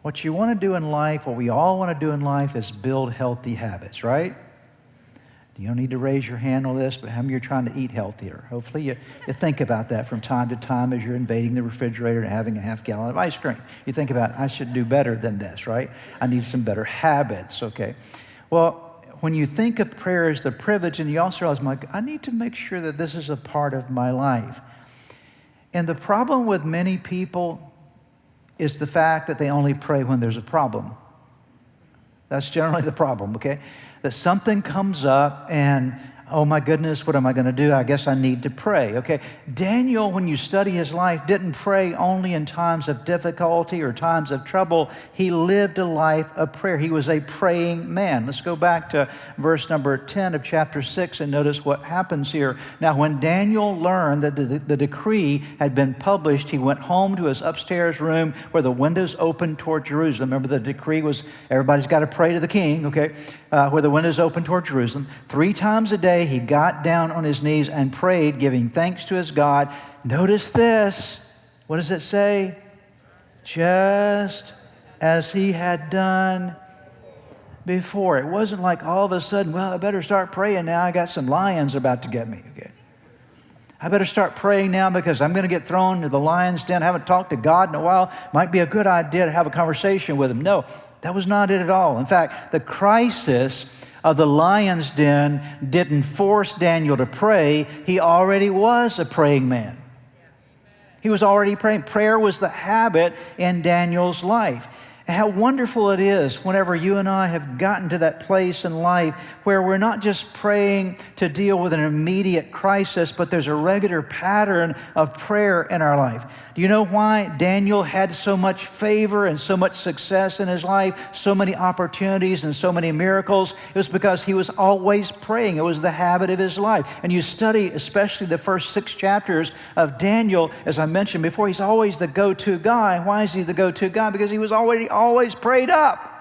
What you want to do in life, what we all want to do in life, is build healthy habits, right? You don't need to raise your hand on this, but how many of you are trying to eat healthier? Hopefully you think about that from time to time as you're invading the refrigerator and having a half gallon of ice cream. You think about, I should do better than this, right? I need some better habits, okay? Well, when you think of prayer as the privilege, and you also realize, I need to make sure that this is a part of my life. And the problem with many people is the fact that they only pray when there's a problem. That's generally the problem, okay? That something comes up and, oh my goodness, what am I going to do? I guess I need to pray, okay? Daniel, when you study his life, didn't pray only in times of difficulty or times of trouble. He lived a life of prayer. He was a praying man. Let's go back to verse number 10 of chapter 6 and notice what happens here. Now, when Daniel learned that the decree had been published, he went home to his upstairs room where the windows opened toward Jerusalem. Remember, the decree was everybody's got to pray to the king, okay? Where the windows open toward Jerusalem. 3 times a day, he got down on his knees and prayed, giving thanks to his God. Notice this. What does it say? Just as he had done before. It wasn't like all of a sudden, well, I better start praying now. I got some lions about to get me. Okay. I better start praying now because I'm going to get thrown to the lion's den. I haven't talked to God in a while. Might be a good idea to have a conversation with him. No, that was not it at all. In fact, the crisis of the lion's den didn't force Daniel to pray. He already was a praying man. He was already praying. Prayer was the habit in Daniel's life. And how wonderful it is whenever you and I have gotten to that place in life where we're not just praying to deal with an immediate crisis, but there's a regular pattern of prayer in our life. Do you know why Daniel had so much favor and so much success in his life, so many opportunities and so many miracles? It was because he was always praying. It was the habit of his life. And you study especially the first 6 chapters of Daniel, as I mentioned before, he's always the go-to guy. Why is he the go-to guy? Because he was always prayed up.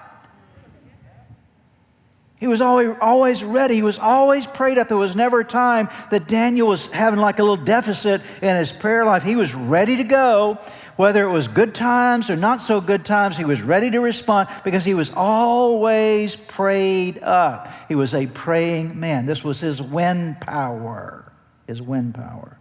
He was always ready. He was always prayed up. There was never a time that Daniel was having like a little deficit in his prayer life. He was ready to go. Whether it was good times or not so good times, he was ready to respond because he was always prayed up. He was a praying man. This was his wind power. His wind power.